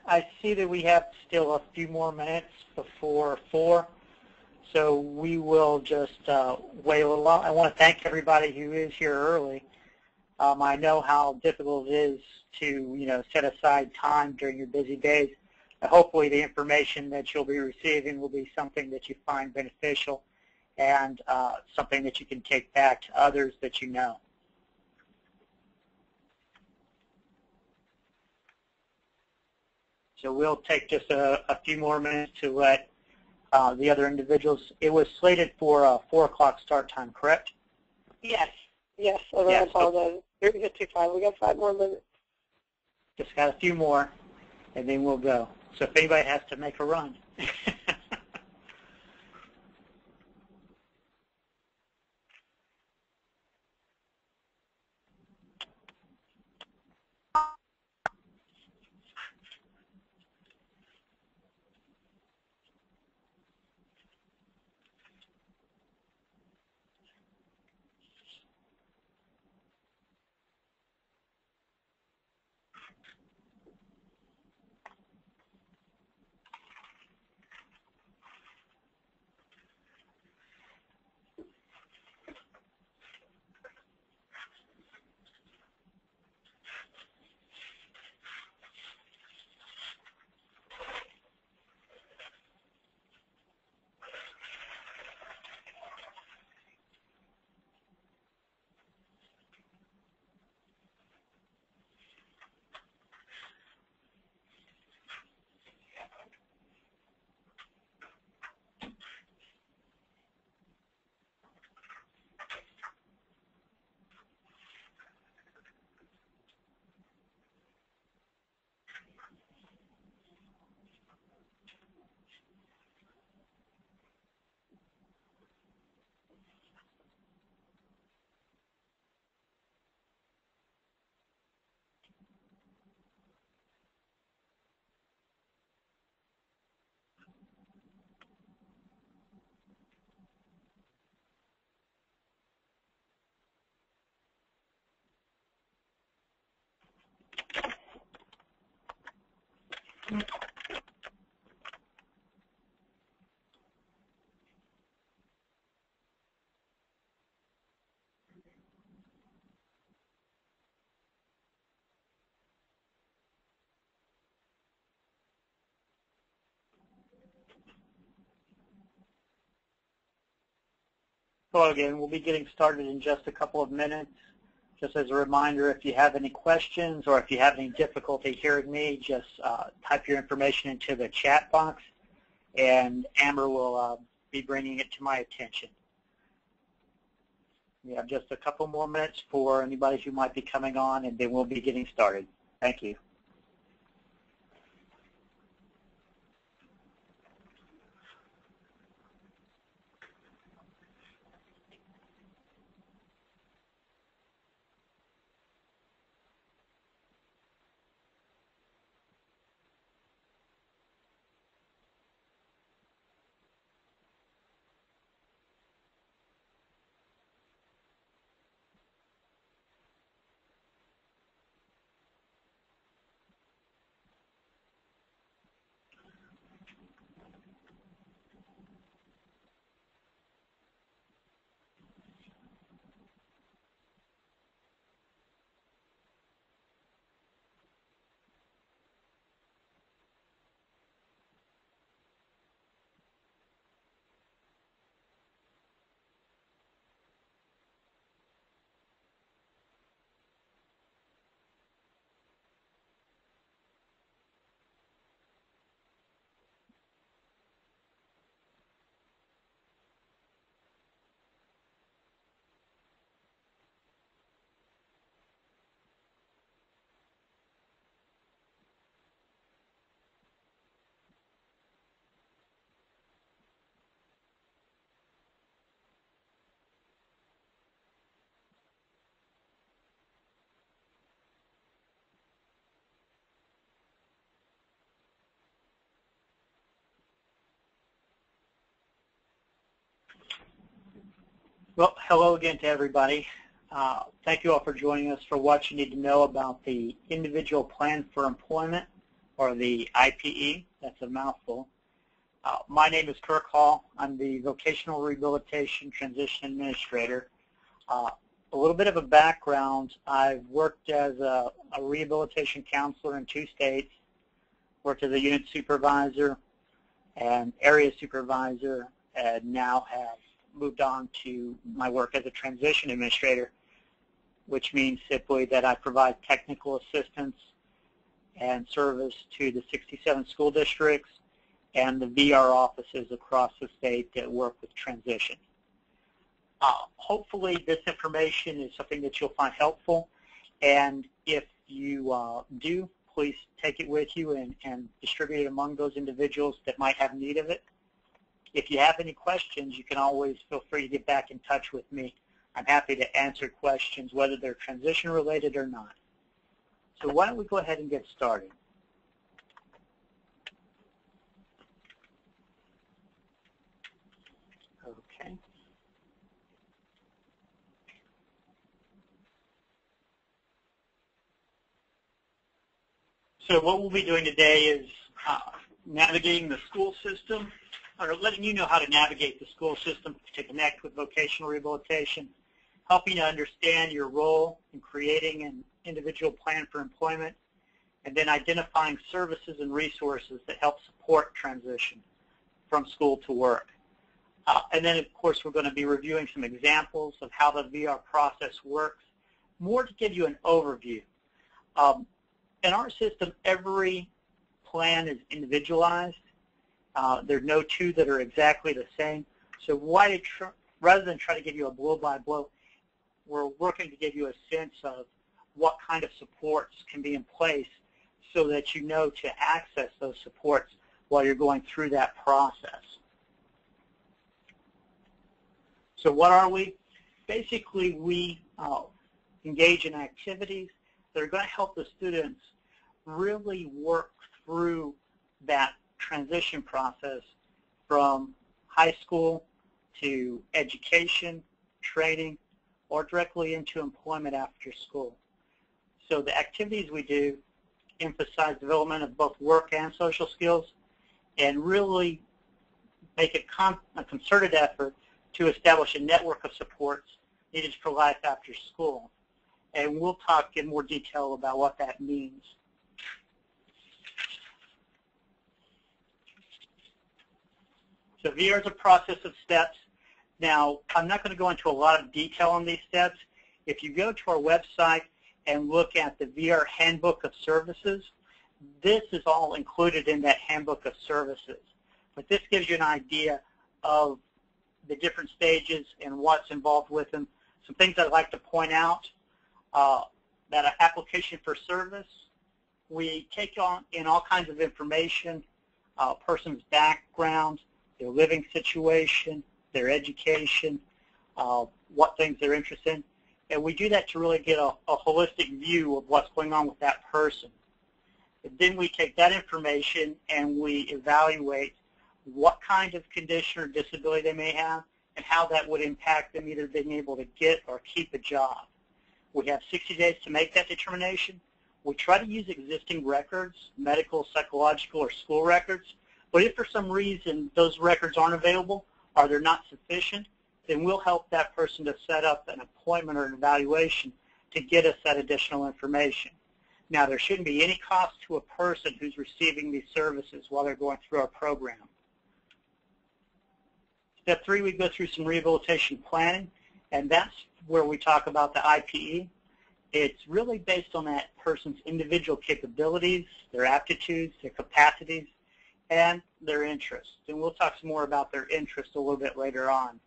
I see that we have still a few more minutes before 4, so we will just wait a little while. I want to thank everybody who is here early. I know how difficult it is to, set aside time during your busy days. Hopefully the information that you'll be receiving will be something that you find beneficial and something that you can take back to others that you know. So we'll take just a few more minutes to let the other individuals. It was slated for a 4 o'clock start time, correct? Yes. Yes. I apologize. You're too fine. We got 5 more minutes. Just got a few more, and then we'll go. So if anybody has to make a run. Hello again. We'll be getting started in just a couple of minutes. Just as a reminder, if you have any questions or if you have any difficulty hearing me, just type your information into the chat box, and Amber will be bringing it to my attention. We have just a couple more minutes for anybody who might be coming on, and then we'll be getting started. Thank you. Well, hello again to everybody. Thank you all for joining us for what you need to know about the Individual Plan for Employment, or the IPE. That's a mouthful. My name is Kirk Hall. I'm the Vocational Rehabilitation Transition Administrator. A little bit of a background. I've worked as a rehabilitation counselor in 2 states, worked as a unit supervisor and area supervisor, and now have moved on to my work as a transition administrator, which means simply that I provide technical assistance and service to the 67 school districts and the VR offices across the state that work with transition. Hopefully this information is something that you'll find helpful, and if you do, please take it with you and distribute it among those individuals that might have need of it. If you have any questions, you can always feel free to get back in touch with me. I'm happy to answer questions, whether they're transition related or not. So why don't we go ahead and get started. Okay. So what we'll be doing today is navigating the school system, or letting you know how to navigate the school system to connect with vocational rehabilitation, helping to understand your role in creating an individual plan for employment, and then identifying services and resources that help support transition from school to work. And then, of course, we're going to be reviewing some examples of how the VR process works, more to give you an overview. In our system, every plan is individualized. There's no 2 that are exactly the same. So rather than try to give you a blow-by-blow, we're working to give you a sense of what kind of supports can be in place so that you know to access those supports while you're going through that process. So what are we? Basically, we engage in activities that are going to help the students really work through that transition process from high school to education, training, or directly into employment after school. So the activities we do emphasize development of both work and social skills, and really make a concerted effort to establish a network of supports needed for life after school. And we'll talk in more detail about what that means. So VR is a process of steps. Now, I'm not going to go into a lot of detail on these steps. If you go to our website and look at the VR Handbook of Services, this is all included in that Handbook of Services. But this gives you an idea of the different stages and what's involved with them. Some things I'd like to point out, that an application for service, we take in all kinds of information, a person's background, their living situation, their education, what things they're interested in. And we do that to really get a holistic view of what's going on with that person. And then we take that information and we evaluate what kind of condition or disability they may have and how that would impact them either being able to get or keep a job. We have 60 days to make that determination. We try to use existing records, medical, psychological, or school records. But if for some reason those records aren't available or they're not sufficient, then we'll help that person to set up an appointment or an evaluation to get us that additional information. Now, there shouldn't be any cost to a person who's receiving these services while they're going through our program. Step 3, we go through some rehabilitation planning, and that's where we talk about the IPE. It's really based on that person's individual capabilities, their aptitudes, their capacities, and their interests. And we'll talk some more about their interests a little bit later on.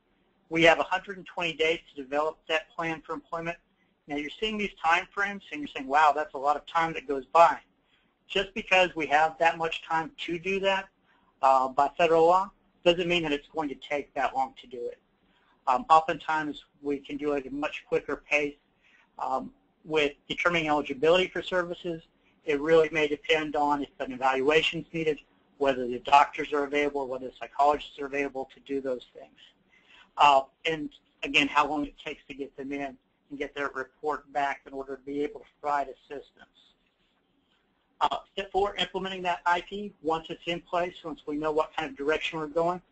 We have 120 days to develop that plan for employment. Now, you're seeing these time frames, and you're saying, wow, that's a lot of time that goes by. Just because we have that much time to do that by federal law doesn't mean that it's going to take that long to do it. Oftentimes, we can do it at a much quicker pace. With determining eligibility for services, it really may depend on if an evaluation is needed, whether the doctors are available, whether the psychologists are available to do those things. And again, how long it takes to get them in and get their report back in order to be able to provide assistance. Step 4, implementing that IPE. Once it's in place, once we know what kind of direction we're going,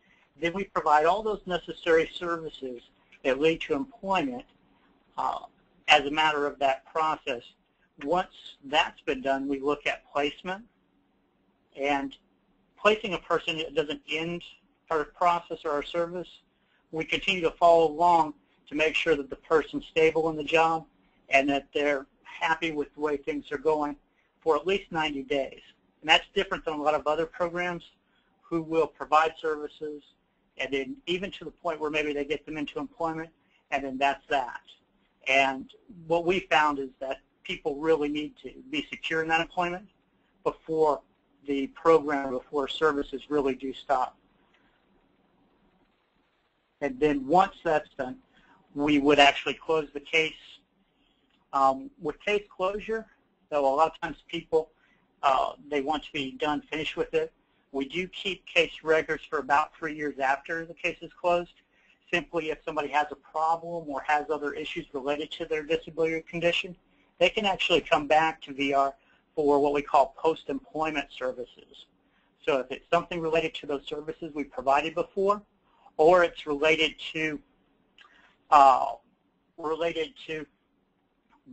then we provide all those necessary services that lead to employment as a matter of that process. Once that's been done, we look at placement. And placing a person doesn't end our process or our service. We continue to follow along to make sure that the person's stable in the job and that they're happy with the way things are going for at least 90 days. And that's different than a lot of other programs who will provide services and then even to the point where maybe they get them into employment, and then that's that. And what we found is that people really need to be secure in that employment before the program, before services really do stop. And then once that's done, we would actually close the case. With case closure, though a lot of times people, they want to be done, finished with it. We do keep case records for about 3 years after the case is closed. Simply if somebody has a problem or has other issues related to their disability or condition, they can actually come back to VR for what we call post-employment services. So if it's something related to those services we provided before, or it's related to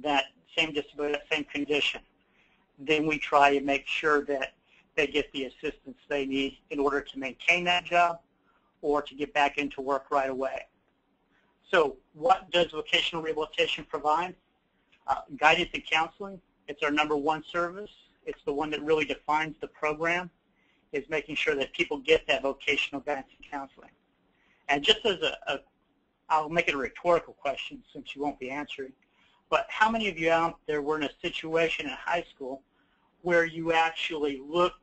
that same disability, that same condition, then we try and make sure that they get the assistance they need in order to maintain that job or to get back into work right away. So what does vocational rehabilitation provide? Guidance and counseling. It's our #1 service. It's the one that really defines the program, is making sure that people get that vocational guidance and counseling. And just as I'll make it a rhetorical question since you won't be answering, but how many of you out there were in a situation in high school where you actually looked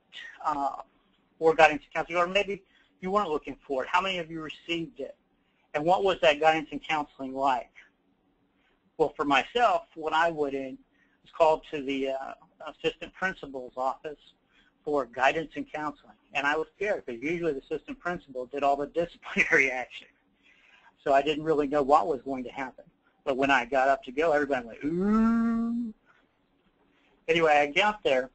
for guidance and counseling, or maybe you weren't looking for it? How many of you received it? And what was that guidance and counseling like? Well, for myself, when I went in, I was called to the assistant principal's office for guidance and counseling. And I was scared because usually the assistant principal did all the disciplinary action. So I didn't really know what was going to happen. But when I got up to go, everybody went, ooh. Anyway, I got there,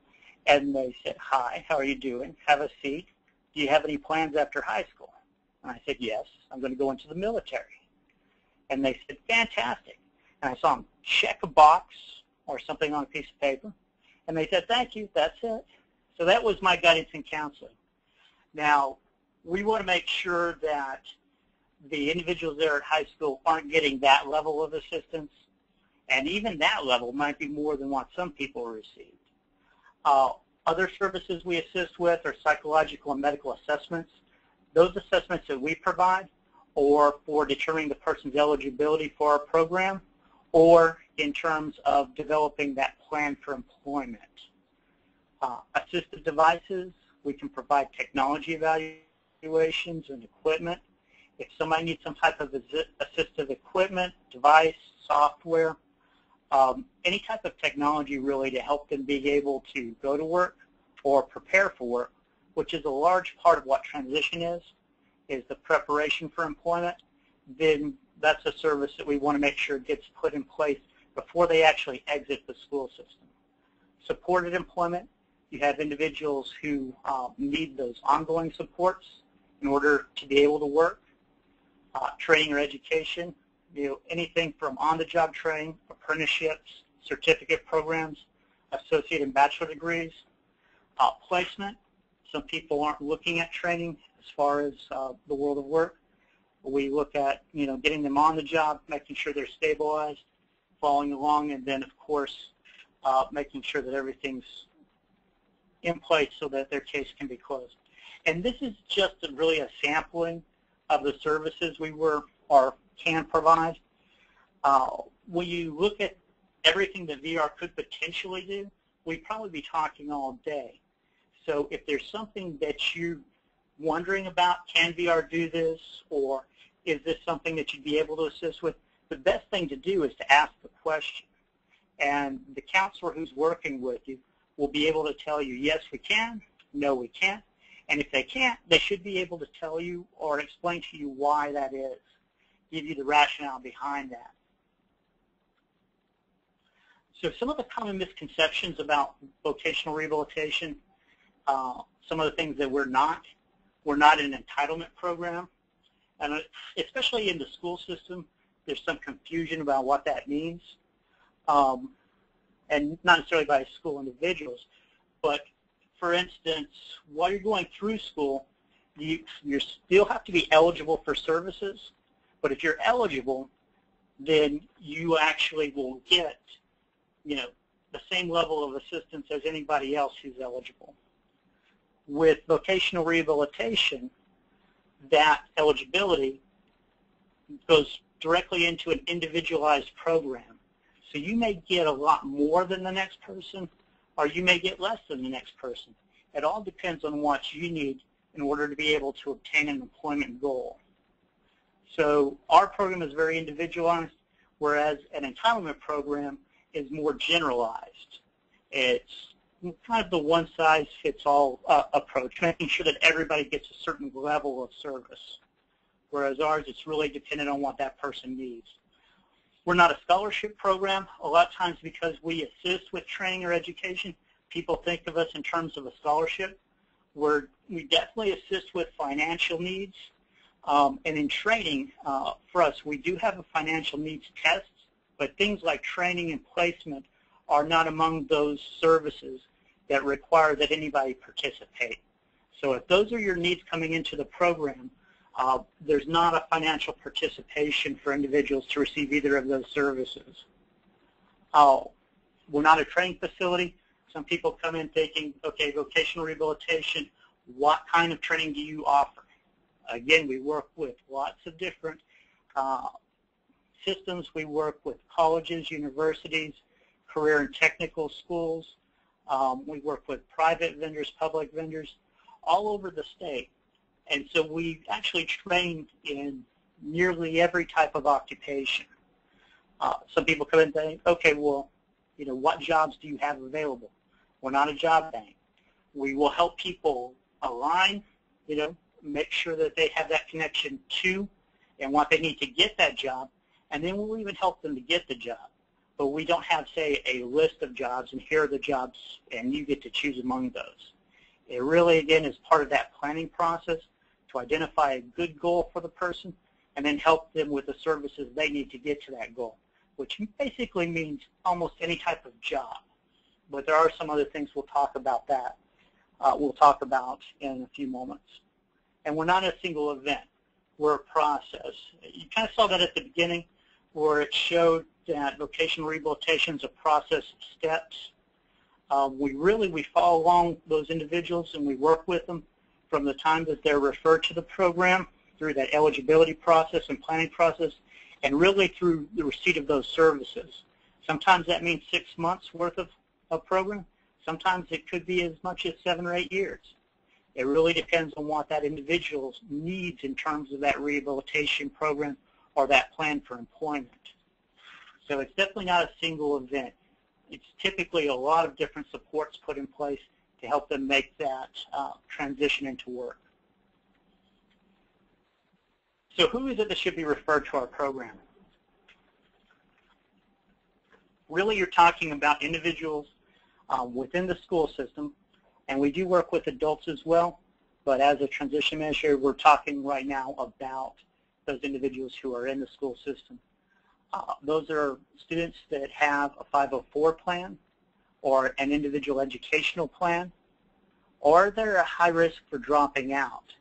and they said, hi, how are you doing? Have a seat. Do you have any plans after high school? And I said, yes, I'm going to go into the military. And they said, fantastic. And I saw them check a box or something on a piece of paper. And they said, thank you, that's it. So that was my guidance and counseling. Now, we want to make sure that the individuals there at high school aren't getting that level of assistance. And even that level might be more than what some people received. Other services we assist with are psychological and medical assessments. Those assessments that we provide or for determining the person's eligibility for our program, or in terms of developing that plan for employment. Assistive devices, we can provide technology evaluations and equipment. If somebody needs some type of assistive equipment, device, software, any type of technology really to help them be able to go to work or prepare for work, which is a large part of what transition is the preparation for employment, then that's a service that we want to make sure gets put in place before they actually exit the school system. Supported employment, you have individuals who need those ongoing supports in order to be able to work. Training or education, anything from on-the-job training, apprenticeships, certificate programs, associate and bachelor degrees. Placement, some people aren't looking at training as far as the world of work. We look at, getting them on the job, making sure they're stabilized, following along, and then, of course, making sure that everything's in place so that their case can be closed. And this is just really a sampling of the services we can provide. When you look at everything that VR could potentially do, we'd probably be talking all day. So if there's something that you're wondering about, can VR do this, or is this something that you'd be able to assist with, the best thing to do is to ask the question. And the counselor who's working with you will be able to tell you, yes, we can, no, we can't. And if they can't, they should be able to tell you or explain to you why that is, give you the rationale behind that. So some of the common misconceptions about vocational rehabilitation, some of the things that we're not an entitlement program, and especially in the school system, there's some confusion about what that means, and not necessarily by school individuals, but for instance, while you're going through school, you still have to be eligible for services, but if you're eligible, then you actually will get, the same level of assistance as anybody else who's eligible. With vocational rehabilitation, that eligibility goes directly into an individualized program. So you may get a lot more than the next person, or you may get less than the next person. It all depends on what you need in order to be able to obtain an employment goal. So our program is very individualized, whereas an entitlement program is more generalized. It's kind of the one-size-fits-all approach, making sure that everybody gets a certain level of service, whereas ours, it's really dependent on what that person needs. We're not a scholarship program. A lot of times because we assist with training or education, people think of us in terms of a scholarship. We definitely assist with financial needs. And in training, for us, we do have a financial needs test, but things like training and placement are not among those services that require that anybody participate. So if those are your needs coming into the program, there's not a financial participation for individuals to receive either of those services. We're not a training facility. Some people come in thinking, okay, vocational rehabilitation, what kind of training do you offer? Again, we work with lots of different systems. We work with colleges, universities, career and technical schools. We work with private vendors, public vendors, all over the state. And so we actually train in nearly every type of occupation. Some people come in and think, okay, well, what jobs do you have available? We're not a job bank. We will help people align, make sure that they have that connection to and what they need to get that job, and then we'll even help them to get the job. But we don't have, say, a list of jobs, and here are the jobs, and you get to choose among those. It really, again, is part of that planning process to identify a good goal for the person and then help them with the services they need to get to that goal, which basically means almost any type of job. But there are some other things we'll talk about that. We'll talk about in a few moments. And we're not a single event. We're a process. You kind of saw that at the beginning where it showed that vocational rehabilitation is a process of steps. We follow along those individuals and we work with them from the time that they're referred to the program through that eligibility process and planning process and really through the receipt of those services. Sometimes that means 6 months worth of a program. Sometimes it could be as much as 7 or 8 years. It really depends on what that individual needs in terms of that rehabilitation program or that plan for employment. So it's definitely not a single event. It's typically a lot of different supports put in place to help them make that transition into work. So who is it that should be referred to our program? Really, you're talking about individuals within the school system, and we do work with adults as well, but as a transition measure, we're talking right now about those individuals who are in the school system. Those are students that have a 504 plan or an individual educational plan, or they're at high risk for dropping out.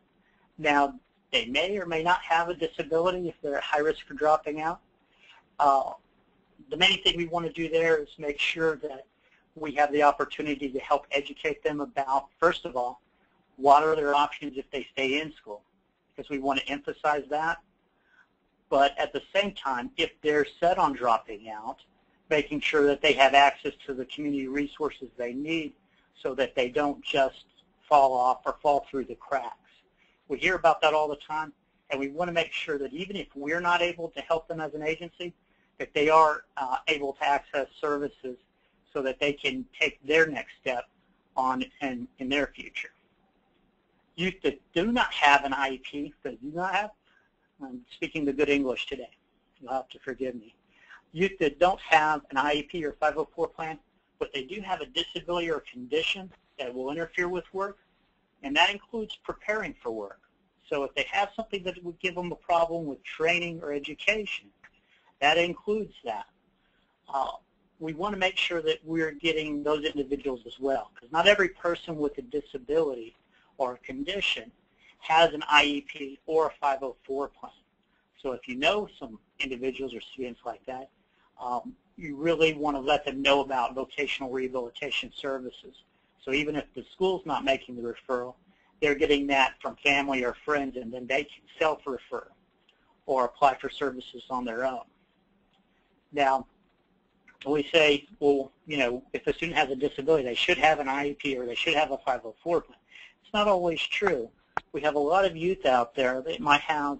Now, they may or may not have a disability if they're at high risk for dropping out. The main thing we want to do there is make sure that we have the opportunity to help educate them about, first of all, what are their options if they stay in school, because we want to emphasize that. But at the same time, if they're set on dropping out, making sure that they have access to the community resources they need so that they don't just fall off or fall through the cracks. We hear about that all the time, and we want to make sure that even if we're not able to help them as an agency, that they are able to access services so that they can take their next step on in their future. Youth that do not have an IEP, that do not have, I'm speaking the good English today, you'll have to forgive me, youth that don't have an IEP or 504 plan, but they do have a disability or condition that will interfere with work, and that includes preparing for work. So if they have something that would give them a problem with training or education, that includes that. We want to make sure that we're getting those individuals as well, because not every person with a disability or a condition has an IEP or a 504 plan. So if you know some individuals or students like that, you really want to let them know about vocational rehabilitation services. So even if the school's not making the referral, they're getting that from family or friends, and then they can self-refer or apply for services on their own. Now, we say, well, you know, if a student has a disability, they should have an IEP or they should have a 504 plan. It's not always true. We have a lot of youth out there that might have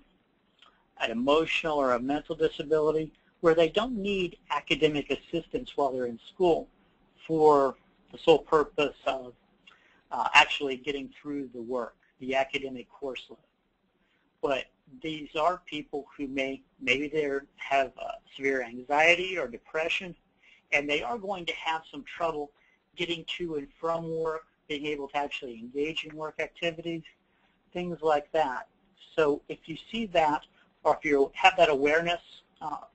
an emotional or a mental disability where they don't need academic assistance while they're in school for the sole purpose of actually getting through the work, the academic course load. But these are people who maybe they have severe anxiety or depression, and they are going to have some trouble getting to and from work, being able to actually engage in work activities, things like that. So if you see that, or if you have that awareness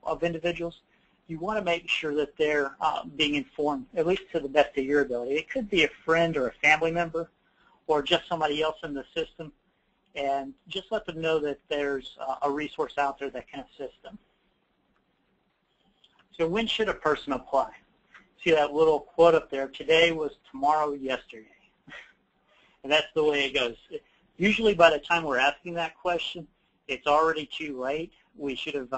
of individuals, you want to make sure that they're being informed, at least to the best of your ability. It could be a friend or a family member or just somebody else in the system, and just let them know that there's a resource out there that can assist them. So when should a person apply? See that little quote up there, today was tomorrow yesterday. And that's the way it goes. Usually by the time we're asking that question, it's already too late. We should have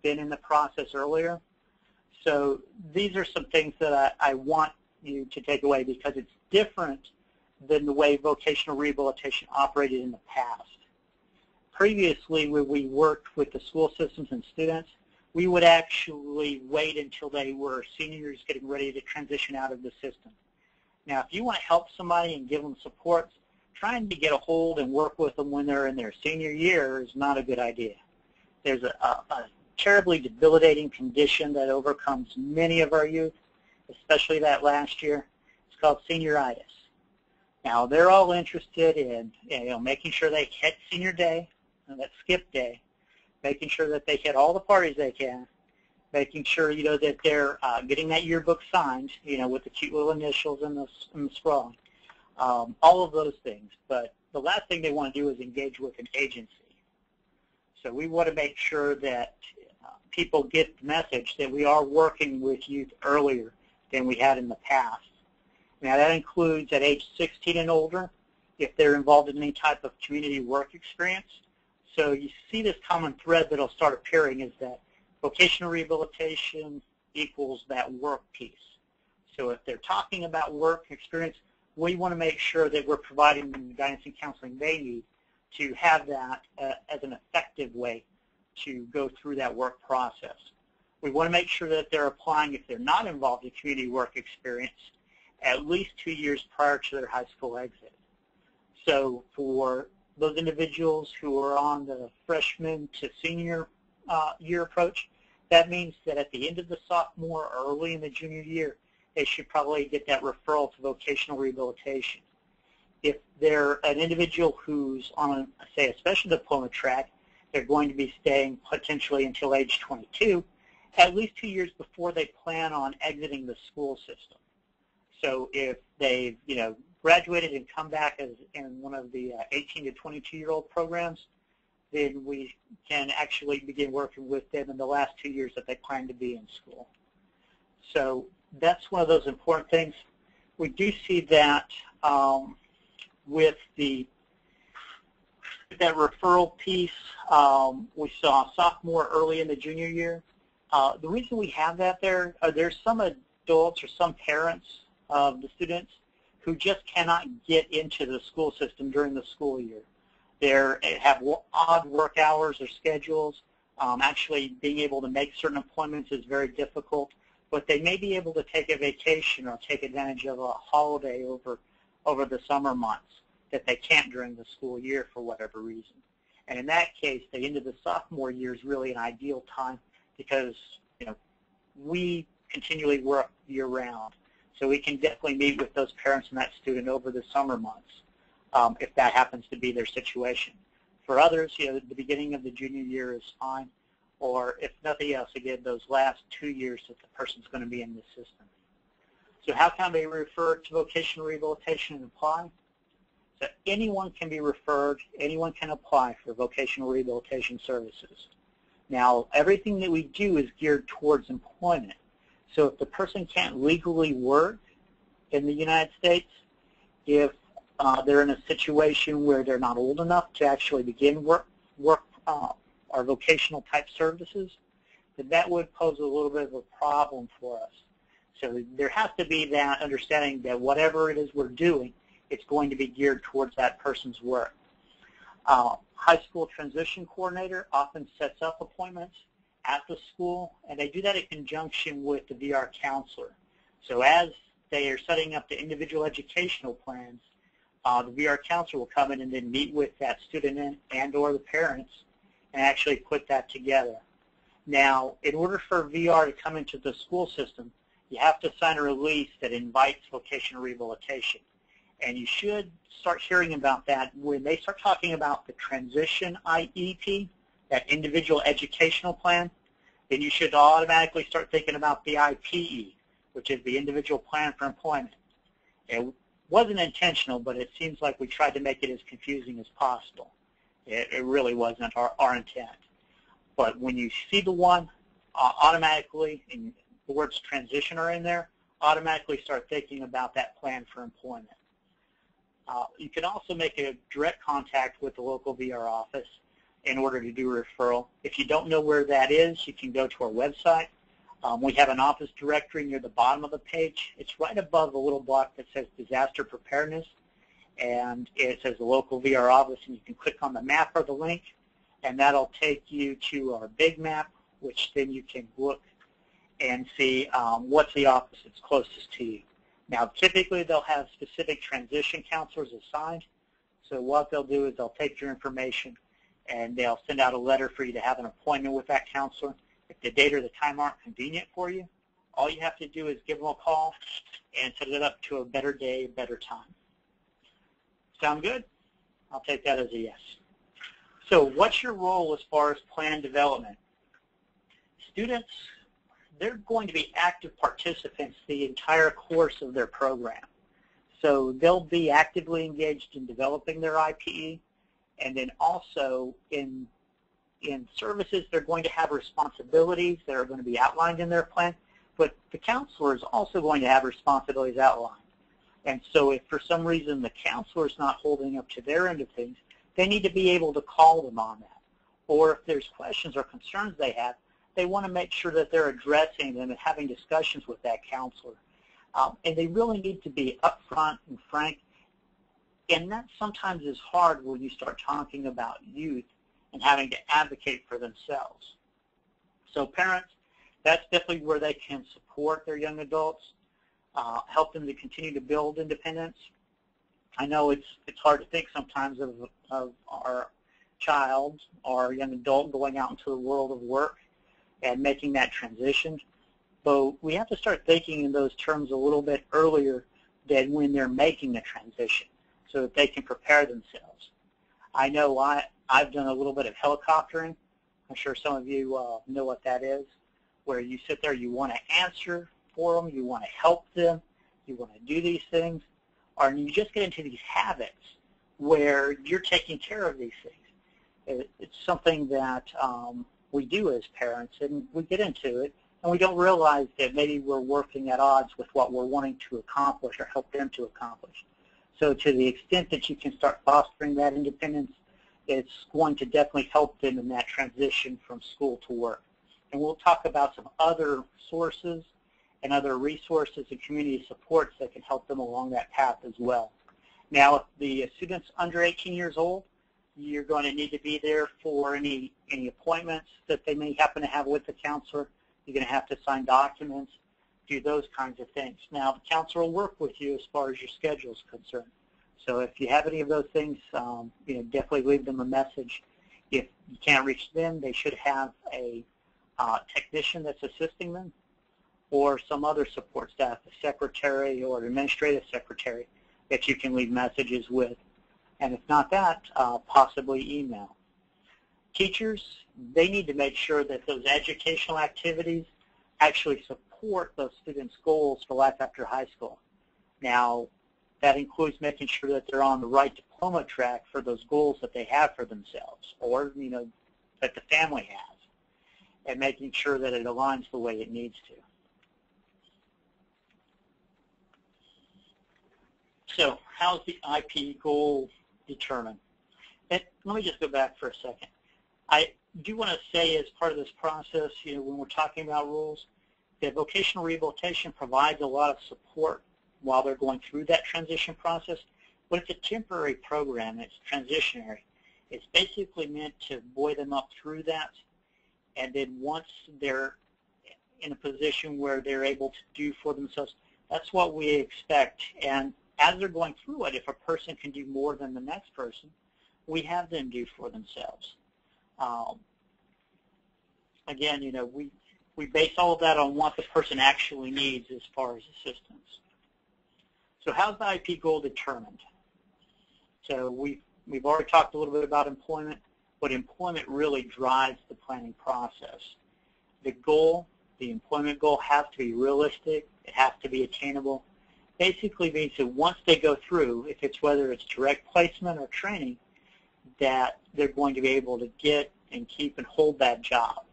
been in the process earlier. So these are some things that I want you to take away, because it's different than the way vocational rehabilitation operated in the past. Previously, when we worked with the school systems and students, we would actually wait until they were seniors getting ready to transition out of the system. Now, if you want to help somebody and give them support, trying to get a hold and work with them when they're in their senior year is not a good idea. There's a terribly debilitating condition that overcomes many of our youth, especially that last year. It's called senioritis. Now, they're all interested in making sure they hit senior day, and that skip day, making sure that they hit all the parties they can, making sure that they're getting that yearbook signed, with the cute little initials and the scrawling, all of those things. But the last thing they want to do is engage with an agency. So we want to make sure that people get the message that we are working with youth earlier than we had in the past. Now that includes at age 16 and older, if they're involved in any type of community work experience. So you see this common thread that will start appearing is that vocational rehabilitation equals that work piece. So if they're talking about work experience, we want to make sure that we're providing them the guidance and counseling they need to have that as an effective way to go through that work process. We want to make sure that they're applying, if they're not involved in community work experience, at least 2 years prior to their high school exit. So for those individuals who are on the freshman to senior year approach, that means that at the end of the sophomore or early in the junior year, they should probably get that referral to vocational rehabilitation. If they're an individual who's on, say, a special diploma track, they're going to be staying potentially until age 22, at least 2 years before they plan on exiting the school system. So if they've, graduated and come back as in one of the 18 to 22-year-old programs, then we can actually begin working with them in the last 2 years that they plan to be in school. So that's one of those important things. We do see that with that referral piece, we saw sophomore early in the junior year. The reason we have that there's some adults or some parents of the students who just cannot get into the school system during the school year. They have odd work hours or schedules. Actually being able to make certain appointments is very difficult, but they may be able to take a vacation or take advantage of a holiday over the summer months that they can't during the school year for whatever reason. And in that case, the end of the sophomore year is really an ideal time because we continually work year-round. So we can definitely meet with those parents and that student over the summer months if that happens to be their situation. For others, the beginning of the junior year is fine, or if nothing else, again, those last 2 years that the person's going to be in the system. So how can they refer to vocational rehabilitation and apply? So anyone can be referred, anyone can apply for vocational rehabilitation services. Now, everything that we do is geared towards employment. So if the person can't legally work in the United States, if they're in a situation where they're not old enough to actually begin work our vocational type services, then that would pose a little bit of a problem for us. So there has to be that understanding that whatever it is we're doing, it's going to be geared towards that person's work. High school transition coordinator often sets up appointments at the school, and they do that in conjunction with the VR counselor. So as they are setting up the individual educational plans, the VR counselor will come in and then meet with that student and or the parents and actually put that together. Now, in order for VR to come into the school system, you have to sign a release that invites vocational rehabilitation. And you should start hearing about that when they start talking about the transition IEP, that individual educational plan, then you should automatically start thinking about the IPE, which is the individual plan for employment. It wasn't intentional, but it seems like we tried to make it as confusing as possible. It really wasn't our intent. But when you see the one, automatically, and the words transition are in there, automatically start thinking about that plan for employment. You can also make a direct contact with the local VR office in order to do a referral. If you don't know where that is, you can go to our website. We have an office directory near the bottom of the page. It's right above the little block that says disaster preparedness, and it says the local VR office, and you can click on the map or the link, and that'll take you to our big map, which then you can look and see what's the office that's closest to you. Now, typically they'll have specific transition counselors assigned, so what they'll do is they'll take your information and they'll send out a letter for you to have an appointment with that counselor. If the date or the time aren't convenient for you, all you have to do is give them a call and set it up to a better day, better time. Sound good? I'll take that as a yes. So what's your role as far as plan development? Students, they're going to be active participants the entire course of their program. So they'll be actively engaged in developing their IPE, and then also in services they're going to have responsibilities that are going to be outlined in their plan, but the counselor is also going to have responsibilities outlined. And so if for some reason the counselor is not holding up to their end of things, they need to be able to call them on that. Or if there's questions or concerns they have, they want to make sure that they're addressing them and having discussions with that counselor. And they really need to be upfront and frank. And that sometimes is hard when you start talking about youth and having to advocate for themselves. So parents, that's definitely where they can support their young adults, help them to continue to build independence. I know it's hard to think sometimes of our child or young adult going out into the world of work and making that transition. But we have to start thinking in those terms a little bit earlier than when they're making the transition so that they can prepare themselves. I know I've done a little bit of helicoptering. I'm sure some of you know what that is, where you sit there, you want to answer for them, you want to help them, you want to do these things, or you just get into these habits where you're taking care of these things. It's something that we do as parents, and we get into it, and we don't realize that maybe we're working at odds with what we're wanting to accomplish or help them to accomplish. So to the extent that you can start fostering that independence, it's going to definitely help them in that transition from school to work. And we'll talk about some other sources and other resources and community supports that can help them along that path as well. Now, if the student's under 18 years old, you're going to need to be there for any appointments that they may happen to have with the counselor. You're going to have to sign documents, do those kinds of things. Now, the counselor will work with you as far as your schedule is concerned. So if you have any of those things, definitely leave them a message. If you can't reach them, they should have a technician that's assisting them. or some other support staff, a secretary or an administrative secretary that you can leave messages with. And if not that, possibly email. Teachers, they need to make sure that those educational activities actually support those students' goals for life after high school. Now, that includes making sure that they're on the right diploma track for those goals that they have for themselves, or that the family has, and making sure that it aligns the way it needs to. So, how's the IPE goal determined? And let me just go back for a second. I do want to say, as part of this process, when we're talking about rules, that vocational rehabilitation provides a lot of support while they're going through that transition process, but it's a temporary program. It's transitionary. It's basically meant to buoy them up through that, and then once they're in a position where they're able to do for themselves, that's what we expect. And as they're going through it, if a person can do more than the next person, we have them do for themselves. Again, we base all of that on what the person actually needs as far as assistance. So how's the IPE goal determined? So we've already talked a little bit about employment, but employment really drives the planning process. The goal, the employment goal, has to be realistic. It has to be attainable. Basically means that once they go through, whether it's direct placement or training, that they're going to be able to get and keep and hold that job.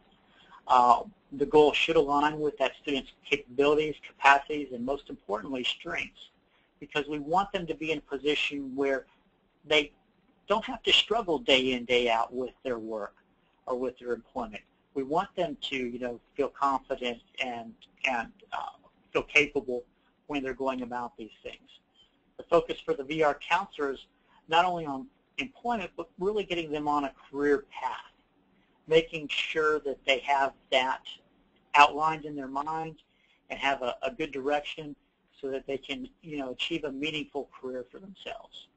The goal should align with that student's capabilities, capacities, and most importantly, strengths, because we want them to be in a position where they don't have to struggle day in, day out with their work or with their employment. We want them to, feel confident and feel capable when they're going about these things. The focus for the VR counselor is not only on employment, but really getting them on a career path, making sure that they have that outlined in their mind and have a good direction so that they can, achieve a meaningful career for themselves.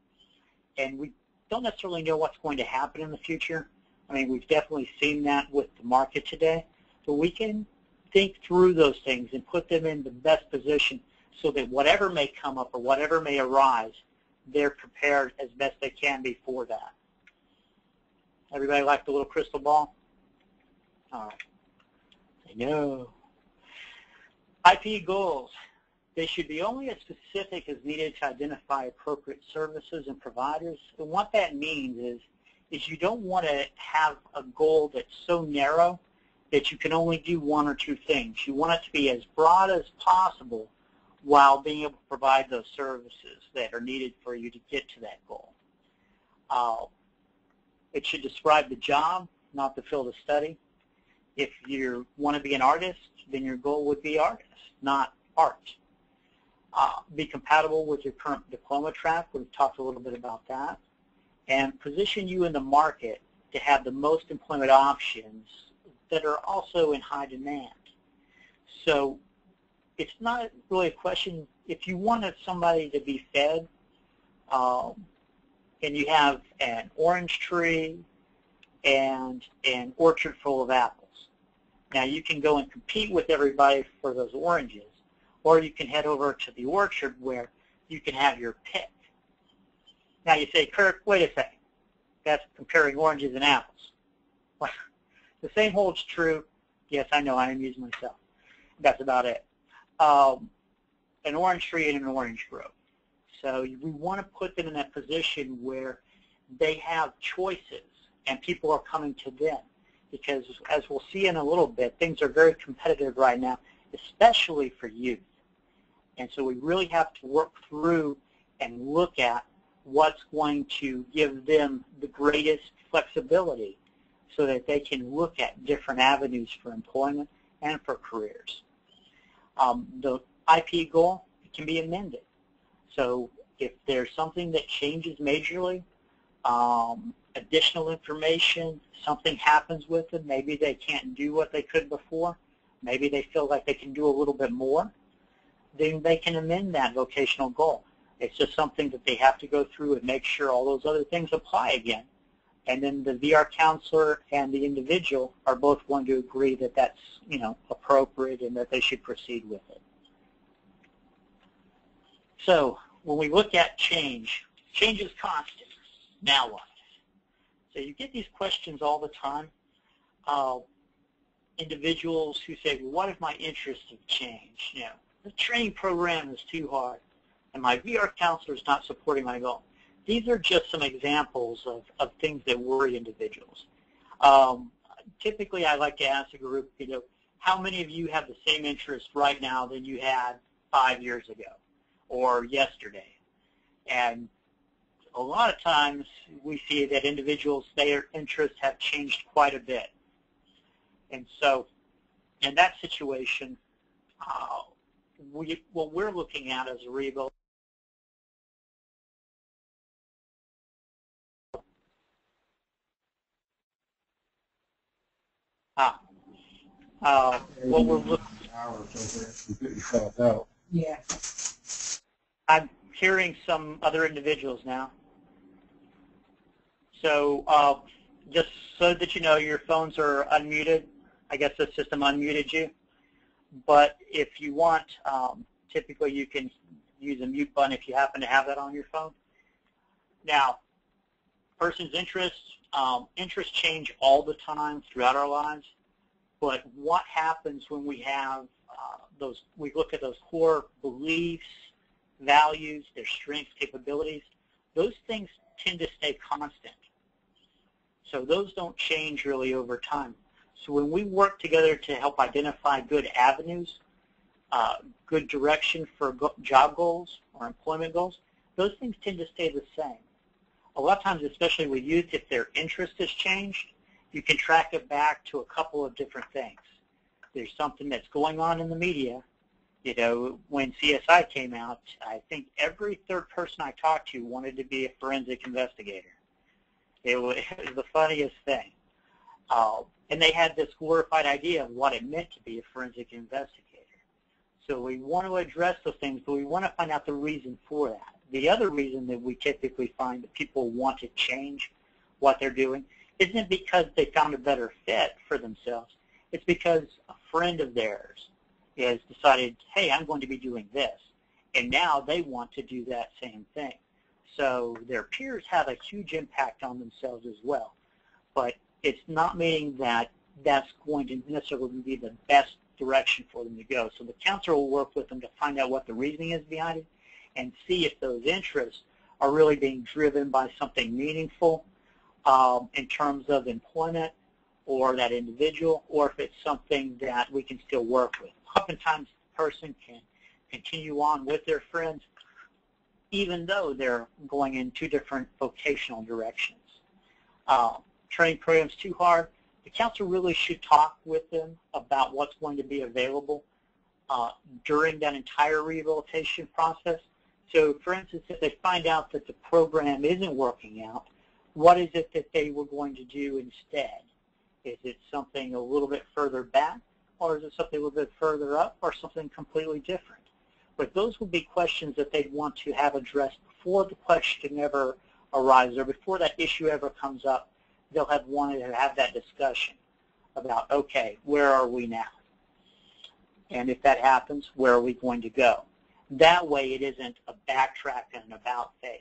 And we don't necessarily know what's going to happen in the future. I mean, we've definitely seen that with the market today, but we can think through those things and put them in the best position so that whatever may come up or whatever may arise, they're prepared as best they can be for that. Everybody like the little crystal ball? All right. Say no. IPE goals. They should be only as specific as needed to identify appropriate services and providers. And what that means is you don't want to have a goal that's so narrow that you can only do one or two things. You want it to be as broad as possible while being able to provide those services that are needed for you to get to that goal. It should describe the job, not the field of study. If you want to be an artist, then your goal would be artist, not art. Be compatible with your current diploma track. We've talked a little bit about that. And position you in the market to have the most employment options that are also in high demand. So it's not really a question, if you wanted somebody to be fed and you have an orange tree and an orchard full of apples. Now you can go and compete with everybody for those oranges, or you can head over to the orchard where you can have your pick. Now you say, Kirk, wait a second. That's comparing oranges and apples. Well, the same holds true. Yes, I know, I am using myself. That's about it. An orange tree and an orange grove. So we want to put them in that position where they have choices and people are coming to them. Because as we'll see in a little bit, things are very competitive right now, especially for youth. And so we really have to work through and look at what's going to give them the greatest flexibility so that they can look at different avenues for employment and for careers. The IPE goal can be amended. So if there's something that changes majorly, additional information, something happens with them, maybe they can't do what they could before, maybe they feel like they can do a little bit more, then they can amend that vocational goal. It's just something that they have to go through and make sure all those other things apply again and then the VR counselor and the individual are both going to agree that that's, appropriate and that they should proceed with it. So when we look at change is constant. Now what? So you get these questions all the time. Individuals who say, well, what if my interests have changed? The training program is too hard, and my VR counselor is not supporting my goal. These are just some examples of things that worry individuals. Typically, I like to ask a group, how many of you have the same interest right now than you had 5 years ago or yesterday? And a lot of times we see that individuals, their interests have changed quite a bit. And so in that situation, what we're looking at as a rehabilitation. What we're looking. Yeah. I'm hearing some other individuals now. So just so that you know, your phones are unmuted. I guess the system unmuted you. But if you want, typically you can use a mute button if you happen to have that on your phone. Now, person's interests change all the time throughout our lives. But what happens when we have we look at those core beliefs, values, their strengths, capabilities, those things tend to stay constant. So those don't change really over time. So when we work together to help identify good avenues, good direction for job goals or employment goals, those things tend to stay the same. A lot of times, especially with youth, if their interest has changed, you can track it back to a couple of different things. There's something that's going on in the media. When CSI came out, I think every third person I talked to wanted to be a forensic investigator. It was the funniest thing. And they had this glorified idea of what it meant to be a forensic investigator. So we want to address those things, but we want to find out the reason for that. The other reason that we typically find that people want to change what they're doing isn't because they found a better fit for themselves. It's because a friend of theirs has decided, hey, I'm going to be doing this. And now they want to do that same thing. So their peers have a huge impact on themselves as well. But it's not meaning that that's going to necessarily be the best direction for them to go. So the counselor will work with them to find out what the reasoning is behind it and see if those interests are really being driven by something meaningful in terms of employment or that individual, or if it's something that we can still work with. Oftentimes the person can continue on with their friends even though they're going in two different vocational directions. Training programs too hard, the counselor really should talk with them about what's going to be available during that entire rehabilitation process. So for instance, if they find out that the program isn't working out, what is it that they were going to do instead? Is it something a little bit further back, or is it something a little bit further up, or something completely different? But those would be questions that they'd want to have addressed before the question ever arises, or before that issue ever comes up. They'll have wanted to have that discussion about, okay, where are we now? And if that happens, where are we going to go? That way it isn't a backtrack and an about face.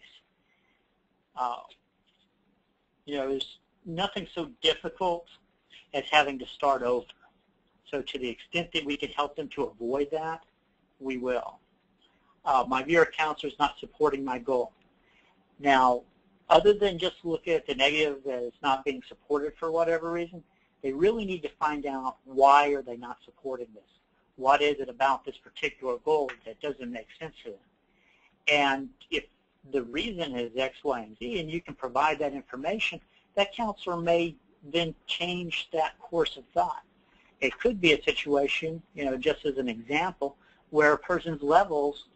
There's nothing so difficult as having to start over. So to the extent that we can help them to avoid that, we will. My VR counselor is not supporting my goal. Now, other than just looking at the negative that it's not being supported for whatever reason, they really need to find out why are they not supporting this. What is it about this particular goal that doesn't make sense to them? And if the reason is X, Y, and Z, and you can provide that information, that counselor may then change that course of thought. It could be a situation, just as an example, where a person's levels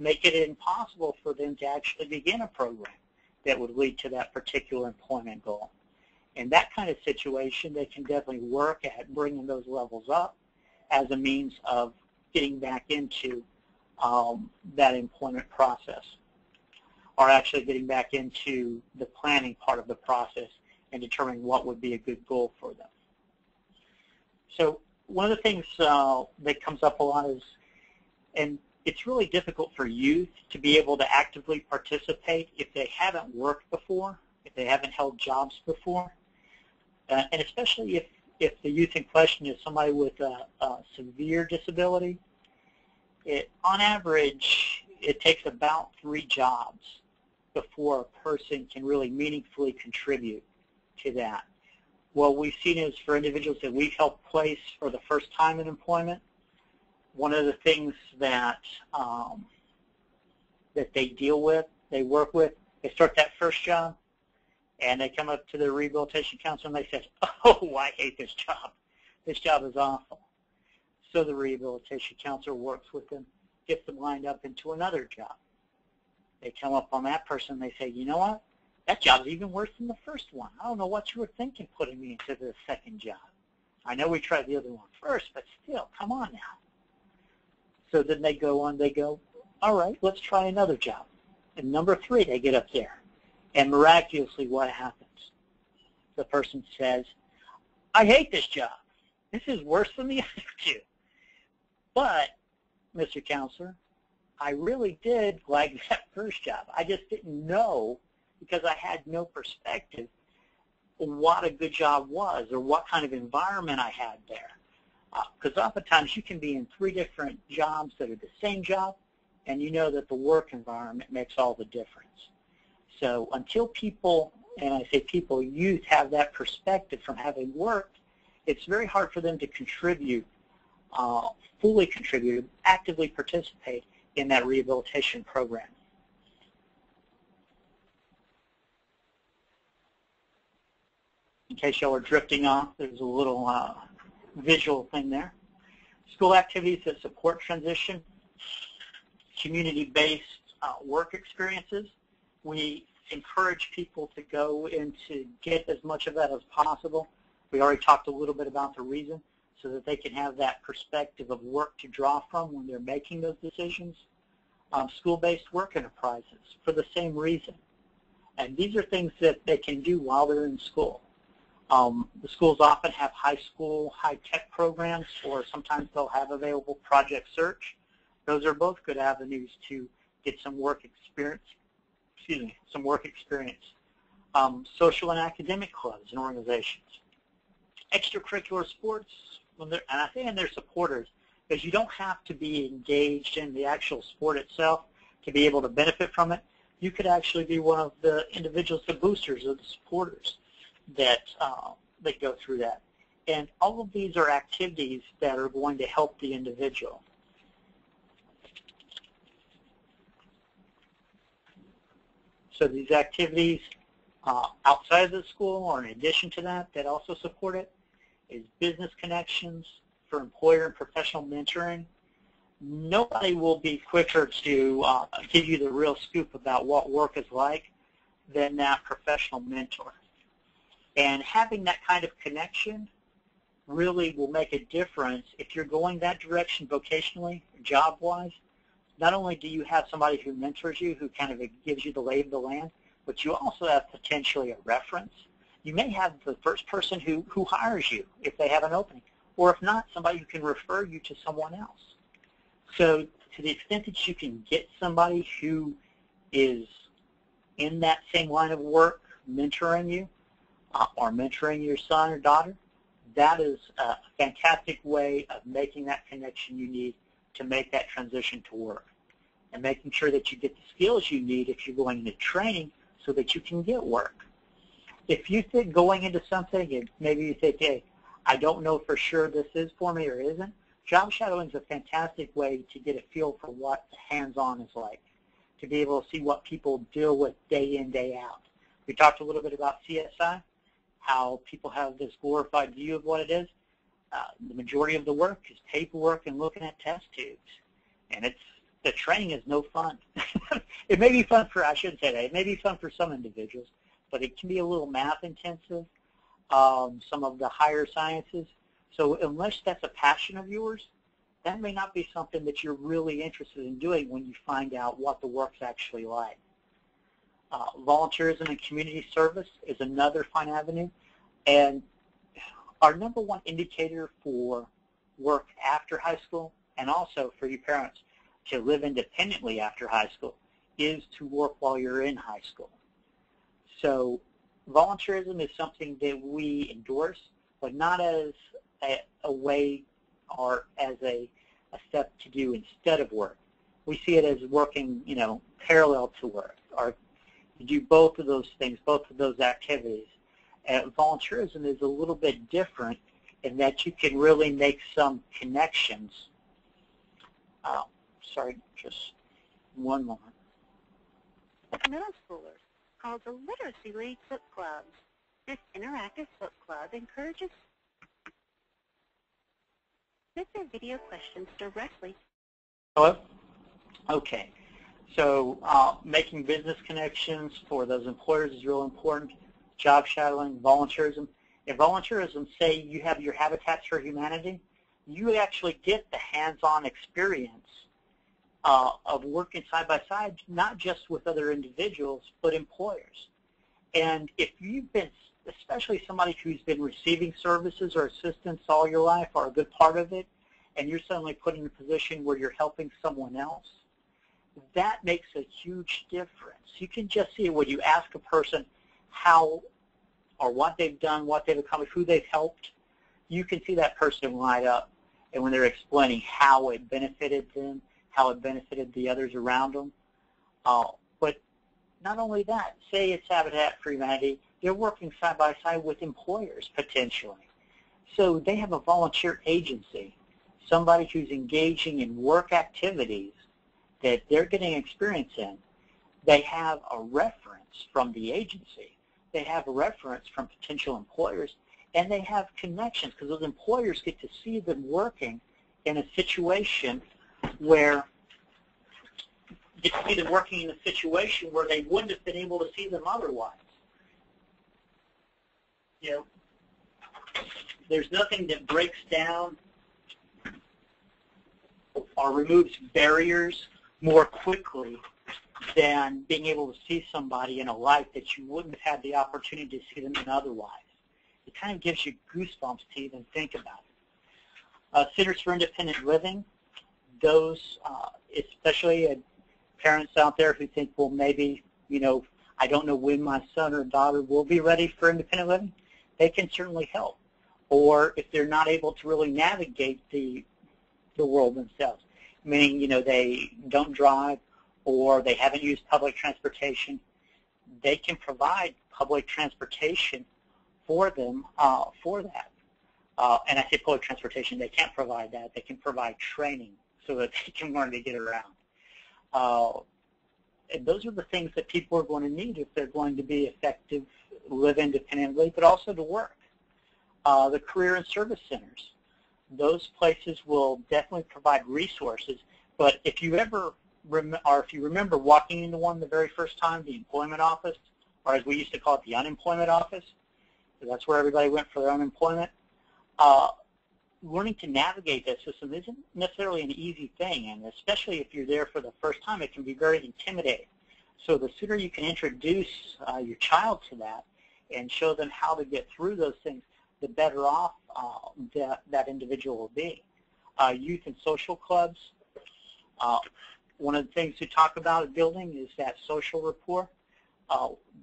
make it impossible for them to actually begin a program that would lead to that particular employment goal. In that kind of situation, they can definitely work at bringing those levels up as a means of getting back into that employment process. are actually getting back into the planning part of the process and determining what would be a good goal for them. So one of the things that comes up a lot is, and it's really difficult for youth to be able to actively participate if they haven't worked before, if they haven't held jobs before, and especially if the youth in question is somebody with a severe disability. On average, it takes about 3 jobs before a person can really meaningfully contribute to that. What we've seen is for individuals that we've helped place for the first time in employment, one of the things that that they deal with, they work with, they start that first job, and they come up to the rehabilitation counselor and they say, "Oh, I hate this job. This job is awful." So the rehabilitation counselor works with them, gets them lined up into another job. They come up on that person and they say, "You know what? That job's even worse than the first one. I don't know what you were thinking putting me into the second job. I know we tried the other one first, but still, come on now." So then they go on, they go, "All right, let's try another job." And number 3, they get up there. And miraculously, what happens? The person says, "I hate this job. This is worse than the other 2. But, Mr. Counselor, I really did like that first job. I just didn't know, because I had no perspective, what a good job was or what kind of environment I had there." Because oftentimes you can be in 3 different jobs that are the same job, and you know that the work environment makes all the difference. So until people, and I say people, youth, have that perspective from having worked, it's very hard for them to contribute, fully contribute, actively participate in that rehabilitation program. In case y'all are drifting off, there's a little visual thing there. School activities that support transition, community-based work experiences. We encourage people to go and to get as much of that as possible. We already talked a little bit about the reason, so that they can have that perspective of work to draw from when they're making those decisions. School-based work enterprises for the same reason. And these are things that they can do while they're in school. The schools often have high school, high-tech programs, or sometimes they'll have available project search. Those are both good avenues to get some work experience, social and academic clubs and organizations. Extracurricular sports, and I say they're supporters, because you don't have to be engaged in the actual sport itself to be able to benefit from it. You could actually be one of the individuals, the boosters or the supporters that go through that. And all of these are activities that are going to help the individual. So these activities outside of the school, or in addition to that, that also support it, is business connections for employer and professional mentoring. Nobody will be quicker to give you the real scoop about what work is like than that professional mentor. And having that kind of connection really will make a difference if you're going that direction vocationally, job-wise. Not only do you have somebody who mentors you, who kind of gives you the lay of the land, but you also have potentially a reference. You may have the first person who hires you if they have an opening, or if not, somebody who can refer you to someone else. So to the extent that you can get somebody who is in that same line of work mentoring you, or mentoring your son or daughter, that is a fantastic way of making that connection you need to make that transition to work, and making sure that you get the skills you need if you're going into training so that you can get work. If you think going into something and maybe you think, hey, I don't know for sure this is for me or isn't, job shadowing is a fantastic way to get a feel for what hands-on is like, to be able to see what people deal with day in, day out. We talked a little bit about CSI, how people have this glorified view of what it is. The majority of the work is paperwork and looking at test tubes. And the training is no fun. It may be fun for, I shouldn't say that, it may be fun for some individuals, but it can be a little math intensive, some of the higher sciences. So unless that's a passion of yours, that may not be something that you're really interested in doing when you find out what the work's actually like. Volunteerism and community service is another fine avenue. And our number one indicator for work after high school, and also for you parents to live independently after high school, is to work while you're in high school. So volunteerism is something that we endorse, but not as a way or as a step to do instead of work. We see it as working, parallel to work, or to do both of those things, both of those activities. And volunteerism is a little bit different in that you can really make some connections. Sorry, just one moment. Middle schoolers called the Literacy League Book Clubs. This interactive book club encourages their video questions directly. Hello? Okay. So making business connections for those employers is real important. Job shadowing, volunteerism. In volunteerism, say you have your Habitats for Humanity, you actually get the hands-on experience of working side by side, not just with other individuals, but employers. And if you've been, especially somebody who's been receiving services or assistance all your life, or a good part of it, and you're suddenly put in a position where you're helping someone else, that makes a huge difference. You can just see it when you ask a person how or what they've done, what they've accomplished, who they've helped. You can see that person light up, and when they're explaining how it benefited them, how it benefited the others around them. But not only that, say it's Habitat for Humanity, they're working side by side with employers potentially. So they have a volunteer agency, somebody who's engaging in work activities that they're getting experience in. They have a reference from the agency. They have a reference from potential employers, and they have connections because those employers get to see them working in a situation where they wouldn't have been able to see them otherwise. There's nothing that breaks down or removes barriers more quickly than being able to see somebody in a light that you wouldn't have had the opportunity to see them in otherwise. It kind of gives you goosebumps to even think about it. Centers for Independent Living, those, especially parents out there who think, well, maybe, I don't know when my son or daughter will be ready for independent living, they can certainly help. Or if they're not able to really navigate the world themselves, meaning, they don't drive or they haven't used public transportation, they can provide public transportation for them for that. And I say public transportation, they can't provide that. They can provide training so that they can learn to get around. And those are the things that people are going to need if they're going to be effective, live independently, but also to work. The career and service centers, those places will definitely provide resources. But if you ever, if you remember walking into one the very first time, the employment office, or as we used to call it, the unemployment office, because that's where everybody went for their unemployment, learning to navigate that system isn't necessarily an easy thing, and especially if you're there for the first time, it can be very intimidating. So the sooner you can introduce your child to that and show them how to get through those things, the better off that individual will be. Youth and social clubs, one of the things to talk about at building is that social rapport.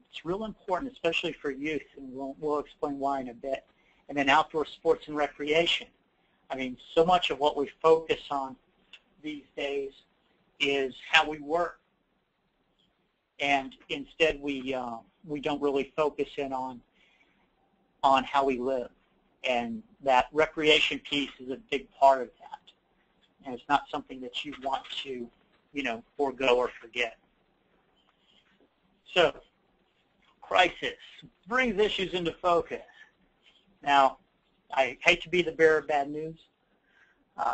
It's real important, especially for youth, and we'll explain why in a bit. And then outdoor sports and recreation. I mean, so much of what we focus on these days is how we work, and instead we don't really focus in on how we live. And that recreation piece is a big part of that. And it's not something that you want to, forego or forget. So, crisis brings issues into focus. Now, I hate to be the bearer of bad news.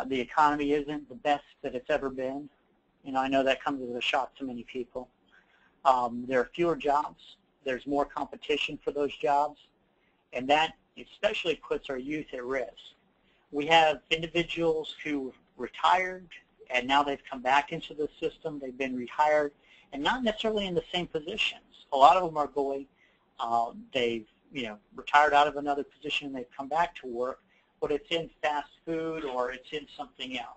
The economy isn't the best that it's ever been. I know that comes as a shock to many people. There are fewer jobs. There's more competition for those jobs. And that especially puts our youth at risk. We have individuals who retired, and now they've come back into the system. They've been rehired, and not necessarily in the same positions. A lot of them are going, they've retired out of another position and they've come back to work, but it's in fast food or it's in something else.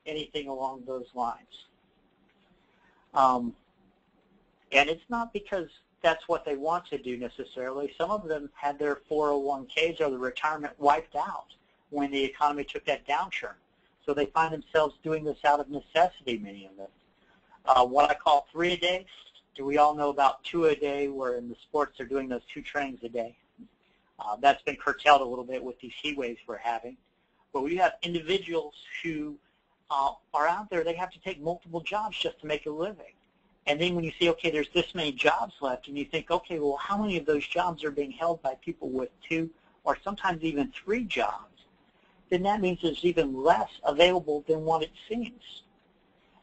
Anything along those lines. And it's not because that's what they want to do necessarily. Some of them had their 401ks or the retirement wiped out when the economy took that downturn. So they find themselves doing this out of necessity, many of them. What I call 3 a day, do we all know about 2 a day, where in the sports they're doing those 2 trainings a day? That's been curtailed a little bit with these heat waves we're having. But we have individuals who are out there, they have to take multiple jobs just to make a living. And then when you see, okay, there's this many jobs left, and you think, okay, well, how many of those jobs are being held by people with 2 or sometimes even 3 jobs? Then that means there's even less available than what it seems.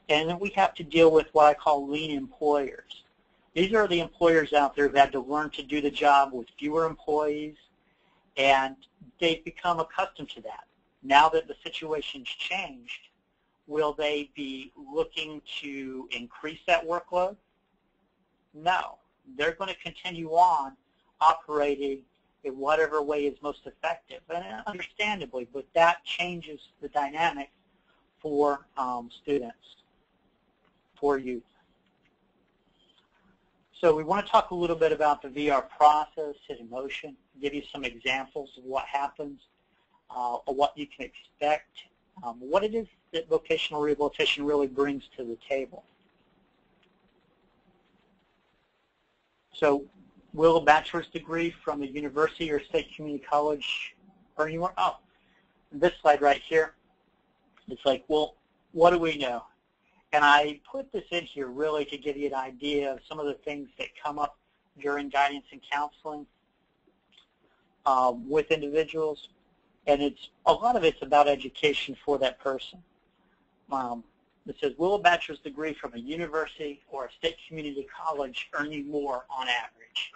And then we have to deal with what I call lean employers. These are the employers out there who've had to learn to do the job with fewer employees, and they've become accustomed to that. Now that the situation's changed, will they be looking to increase that workload? No. They're going to continue on operating in whatever way is most effective, and understandably, but that changes the dynamic for students, for youth. So we want to talk a little bit about the VR process in motion, give you some examples of what happens, or what you can expect, what it is that vocational rehabilitation really brings to the table. So will a bachelor's degree from a university or state community college earn you more? Oh, this slide right here, it's like, well, what do we know? And I put this in here really to give you an idea of some of the things that come up during guidance and counseling with individuals. And a lot of it's about education for that person. It says, will a bachelor's degree from a university or a state community college earn you more on average?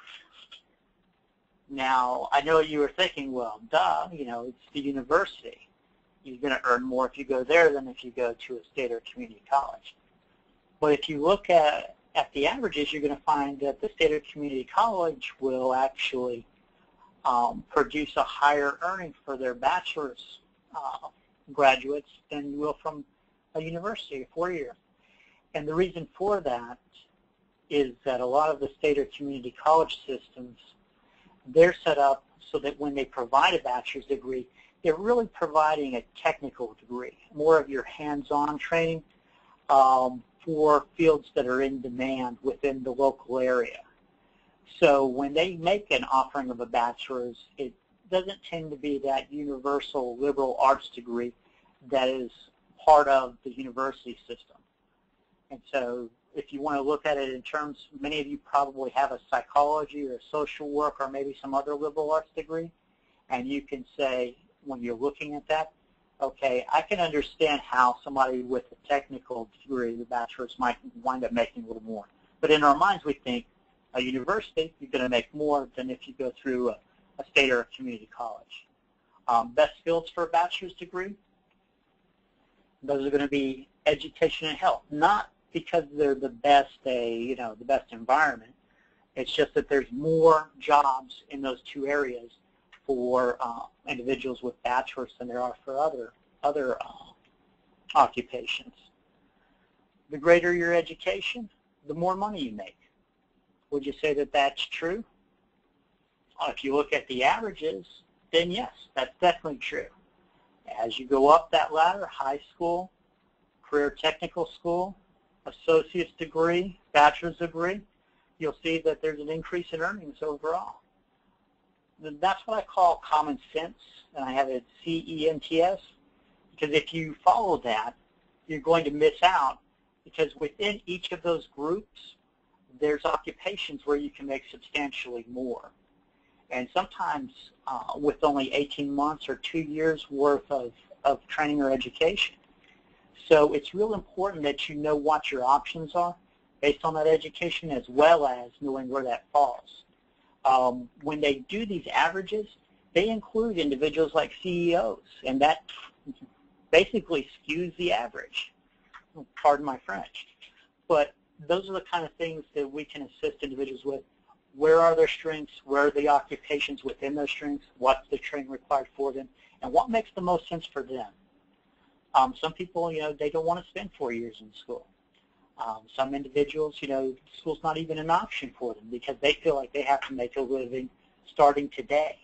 Now, I know you were thinking, well, duh, it's the university. You're going to earn more if you go there than if you go to a state or community college. But if you look at the averages, you're going to find that the state or community college will actually produce a higher earning for their bachelor's graduates than you will from a university, a 4-year. And the reason for that is that a lot of the state or community college systems, they're set up so that when they provide a bachelor's degree, they're really providing a technical degree, more of your hands-on training for fields that are in demand within the local area. So when they make an offering of a bachelor's, it doesn't tend to be that universal liberal arts degree that is part of the university system. And so if you want to look at it in terms, many of you probably have a psychology or social work or maybe some other liberal arts degree, and you can say, when you're looking at that, okay, I can understand how somebody with a technical degree, the bachelor's, might wind up making a little more. But in our minds, we think a university, you're going to make more than if you go through a state or a community college. Best fields for a bachelor's degree, those are going to be education and health, not because they're the best, the best environment. It's just that there's more jobs in those 2 areas for individuals with bachelors than there are for other occupations. The greater your education, the more money you make. Would you say that that's true? If you look at the averages, then yes, that's definitely true. As you go up that ladder, high school, career technical school, associate's degree, bachelor's degree, you'll see that there's an increase in earnings overall. That's what I call common sense, and I have it CENTS, because if you follow that, you're going to miss out, because within each of those groups, there's occupations where you can make substantially more. And sometimes with only 18 months or 2 years worth of training or education. So it's real important that you know what your options are based on that education, as well as knowing where that falls. When they do these averages, they include individuals like CEOs, and that basically skews the average. pardon my French. But those are the kind of things that we can assist individuals with. Where are their strengths? Where are the occupations within those strengths? What's the training required for them? And what makes the most sense for them? Some people, they don't want to spend 4 years in school. Some individuals, school's not even an option for them because they feel like they have to make a living starting today.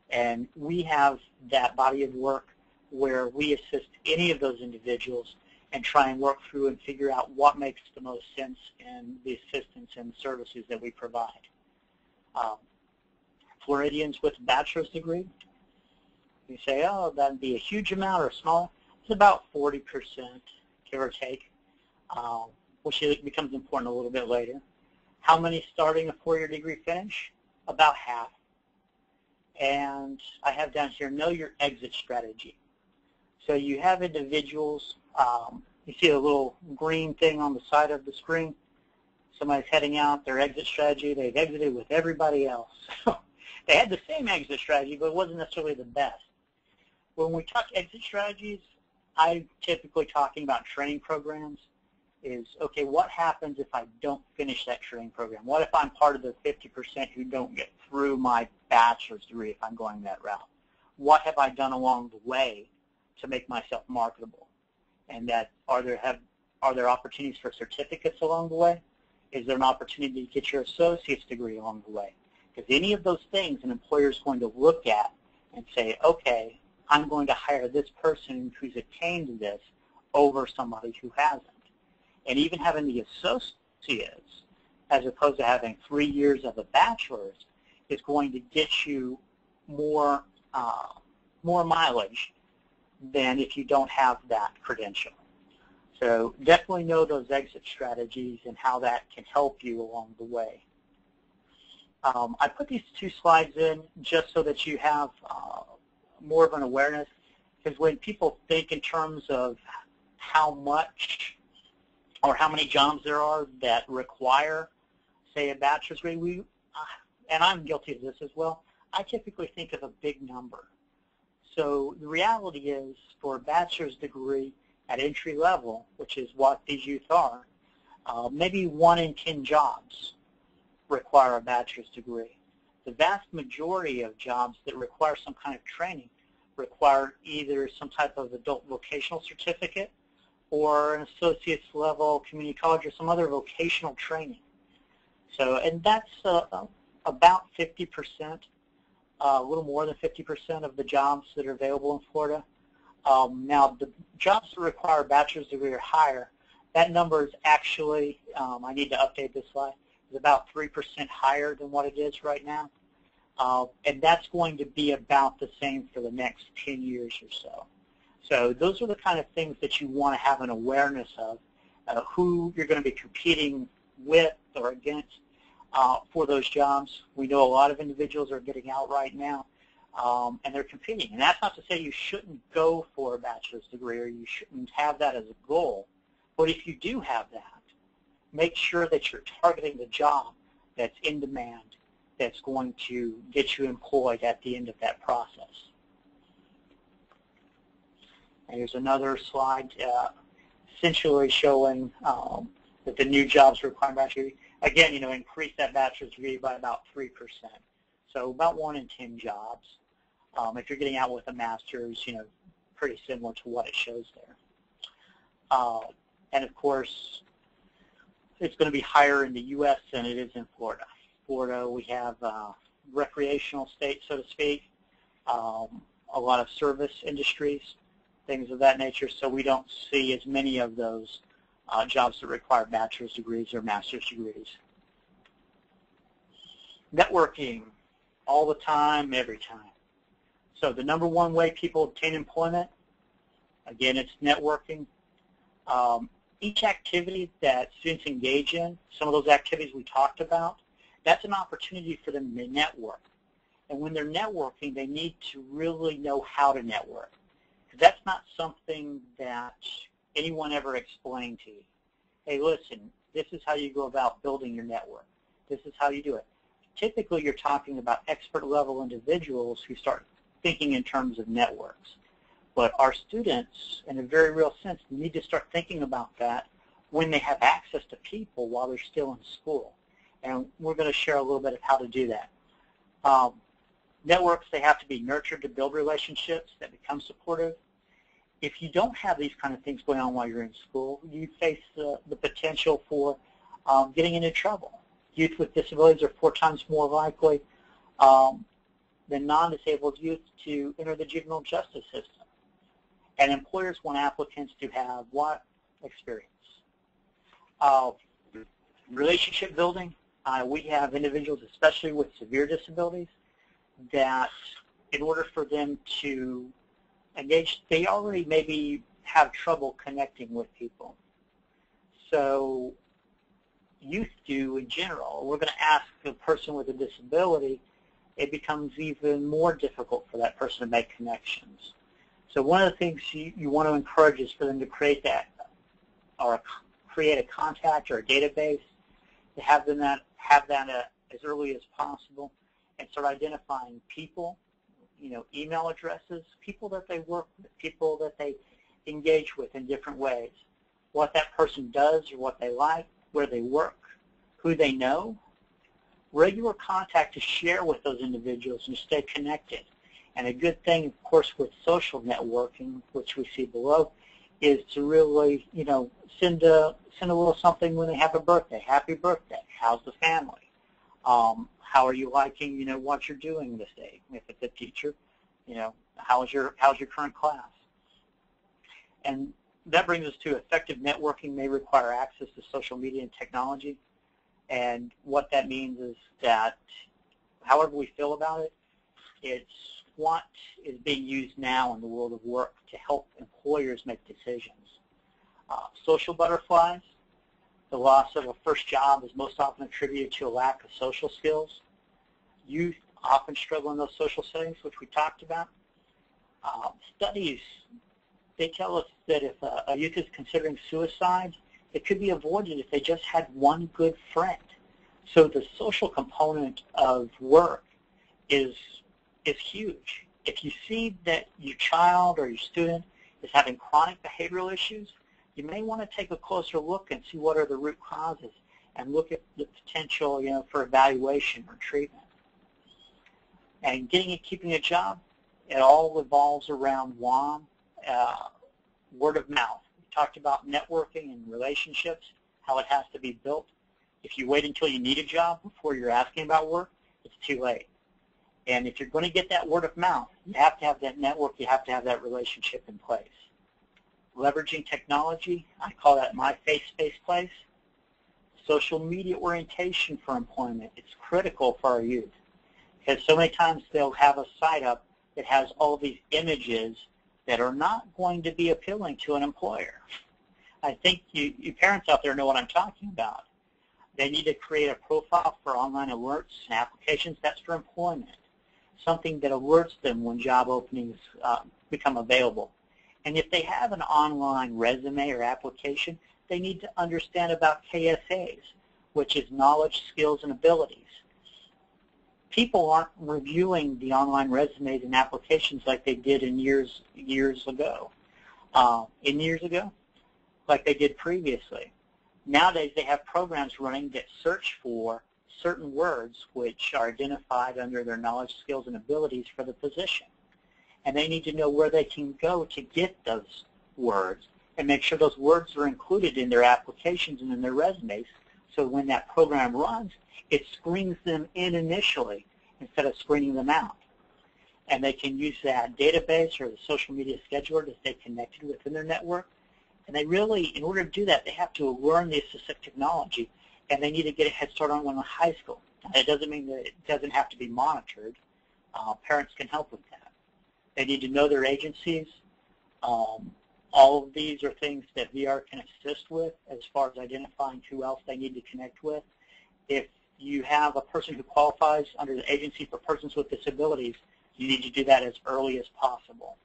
And we have that body of work where we assist any of those individuals and try and work through and figure out what makes the most sense in the assistance and services that we provide. Floridians with a bachelor's degree, you say, oh, that'd be a huge amount or small. It's about 40%, give or take, which becomes important a little bit later. How many starting a 4-year degree finish? About half. And I have down here, know your exit strategy. So you have individuals, you see a little green thing on the side of the screen. Somebody's heading out, their exit strategy, they've exited with everybody else. They had the same exit strategy, but it wasn't necessarily the best. When we talk exit strategies, I'm typically talking about training programs is, okay, what happens if I don't finish that training program? What if I'm part of the 50% who don't get through my bachelor's degree if I'm going that route? What have I done along the way to make myself marketable? And that are there opportunities for certificates along the way? Is there an opportunity to get your associate's degree along the way? Because any of those things an employer is going to look at and say, okay, I'm going to hire this person who's attained this over somebody who hasn't. And even having the associates, as opposed to having 3 years of a bachelor's, is going to get you more mileage than if you don't have that credential. So definitely know those exit strategies and how that can help you along the way. I put these 2 slides in just so that you have more of an awareness, because when people think in terms of how much or how many jobs there are that require, say, a bachelor's degree, and I'm guilty of this as well, I typically think of a big number. So the reality is, for a bachelor's degree at entry level, which is what these youth are, maybe 1 in 10 jobs require a bachelor's degree. The vast majority of jobs that require some kind of training require either some type of adult vocational certificate or an associate's level community college or some other vocational training. So, and that's about 50%, a little more than 50% of the jobs that are available in Florida. Now, the jobs that require a bachelor's degree or higher, that number is actually, I need to update this slide, is about 3% higher than what it is right now. And that's going to be about the same for the next 10 years or so. So those are the kind of things that you want to have an awareness of, who you're going to be competing with or against for those jobs. We know a lot of individuals are getting out right now, and they're competing. And that's not to say you shouldn't go for a bachelor's degree or you shouldn't have that as a goal. But if you do have that, make sure that you're targeting the job that's in demand, that's going to get you employed at the end of that process. And here's another slide essentially showing that the new jobs require a bachelor's degree. Again, increase that bachelor's degree by about 3%. So about 1 in 10 jobs. If you're getting out with a master's, pretty similar to what it shows there. And of course, it's going to be higher in the U.S. than it is in Florida. Florida, we have recreational state, so to speak, a lot of service industries, things of that nature, so we don't see as many of those jobs that require bachelor's degrees or master's degrees. Networking, all the time, every time. So the number 1 way people obtain employment, again, it's networking. Each activity that students engage in, some of those activities we talked about, that's an opportunity for them to network. And when they're networking, they need to really know how to network. That's not something that anyone ever explained to you. Hey, listen, this is how you go about building your network. This is how you do it. Typically, you're talking about expert-level individuals who start thinking in terms of networks. But our students, in a very real sense, need to start thinking about that when they have access to people while they're still in school. And we're going to share a little bit of how to do that. Networks, they have to be nurtured to build relationships that become supportive. If you don't have these kind of things going on while you're in school, you face the potential for getting into trouble. Youth with disabilities are 4 times more likely than non-disabled youth to enter the juvenile justice system. And employers want applicants to have what experience? Relationship building. We have individuals, especially with severe disabilities, that in order for them to engage, they already maybe have trouble connecting with people. So youth do in general. We're going to ask a person with a disability, it becomes even more difficult for that person to make connections. So one of the things you want to encourage is for them to create that, or create a contact or a database, to have that as early as possible, and start identifying people, email addresses, people that they work with, people that they engage with in different ways, what that person does or what they like, where they work, who they know, regular contact to share with those individuals and stay connected. And a good thing, of course, with social networking, which we see below, is to really, send a little something when they have a birthday. Happy birthday. How's the family? How are you liking, what you're doing this day? If it's a teacher, how's your current class? And that brings us to effective networking may require access to social media and technology. And what that means is that, however we feel about it, it's what is being used now in the world of work to help employers make decisions. Social butterflies, the loss of a first job is most often attributed to a lack of social skills. Youth often struggle in those social settings, which we talked about. Studies, they tell us that if a youth is considering suicide, it could be avoided if they just had one good friend. So the social component of work is huge. If you see that your child or your student is having chronic behavioral issues, you may want to take a closer look and see what are the root causes and look at the potential, for evaluation or treatment. And getting and keeping a job, it all revolves around WOM, word of mouth. We talked about networking and relationships, how it has to be built. If you wait until you need a job before you're asking about work, it's too late. And if you're going to get that word of mouth, you have to have that network, you have to have that relationship in place. Leveraging technology, I call that my face-to-face place. Social media orientation for employment, it's critical for our youth. Because so many times they'll have a site up that has all these images that are not going to be appealing to an employer. I think you parents out there know what I'm talking about. They need to create a profile for online alerts and applications. That's for employment, something that alerts them when job openings become available. And if they have an online resume or application, they need to understand about KSAs, which is knowledge, skills, and abilities. People aren't reviewing the online resumes and applications like they did in years ago, like they did previously. Nowadays, they have programs running that search for certain words which are identified under their knowledge, skills, and abilities for the position. And they need to know where they can go to get those words and make sure those words are included in their applications and in their resumes, so when that program runs, it screens them in initially instead of screening them out. And they can use that database or the social media scheduler to stay connected within their network. And they really, in order to do that, they have to learn the assistive technology, and they need to get a head start on one in high school. It doesn't mean that it doesn't have to be monitored. Parents can help with that. They need to know their agencies. All of these are things that VR can assist with as far as identifying who else they need to connect with. If you have a person who qualifies under the Agency for Persons with Disabilities, you need to do that as early as possible.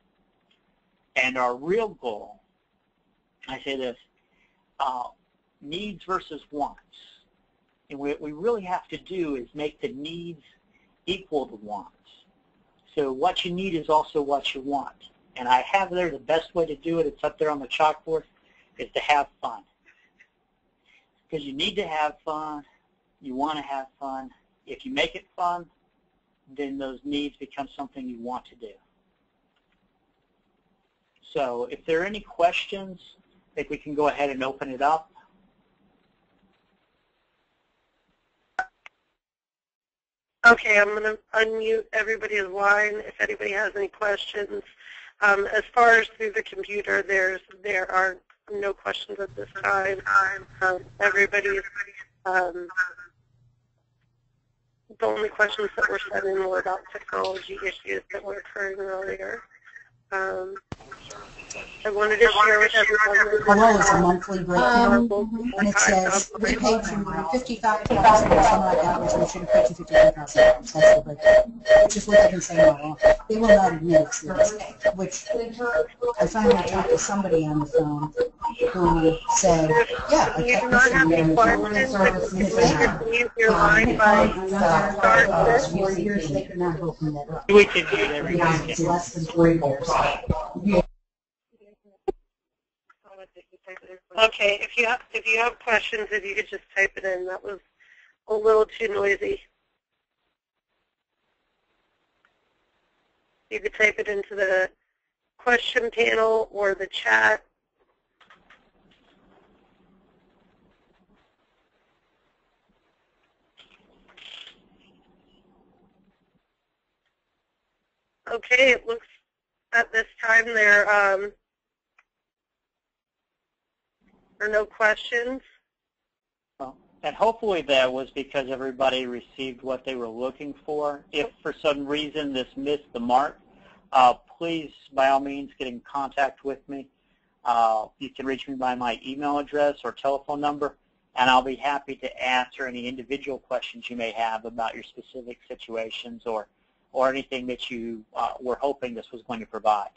And our real goal, I say this, needs versus wants. And what we really have to do is make the needs equal to wants. So what you need is also what you want. and I have there the best way to do it, it's up there on the chalkboard, is to have fun. Because you need to have fun, you want to have fun. If you make it fun, then those needs become something you want to do. So if there are any questions, I think we can go ahead and open it up. Okay, I'm going to unmute everybody's line if anybody has any questions. As far as through the computer, there are no questions at this time. Everybody's the only questions that were sent in were about technology issues that were occurring earlier. I wanted to share with everyone. Hello is a monthly breakdown, and it says we paid you $55,000 or something like that, which we should have paid you $55,000. That's the breakdown, which is what they've been saying all along. They will not admit it's their mistake, which I finally talked to somebody on the phone who said, yeah, You do not have any questions, but you can leave your line by star 6. 4 years they could not open that up. We can do it every It's less than 3 years. Okay, if you have questions, if you could just type it in. That was a little too noisy. You could type it into the question panel or the chat. Okay, it looks at this time there are no questions. Well, and hopefully that was because everybody received what they were looking for. If for some reason this missed the mark, please, by all means, get in contact with me. You can reach me by my email address or telephone number, and I'll be happy to answer any individual questions you may have about your specific situations or anything that you were hoping this was going to provide.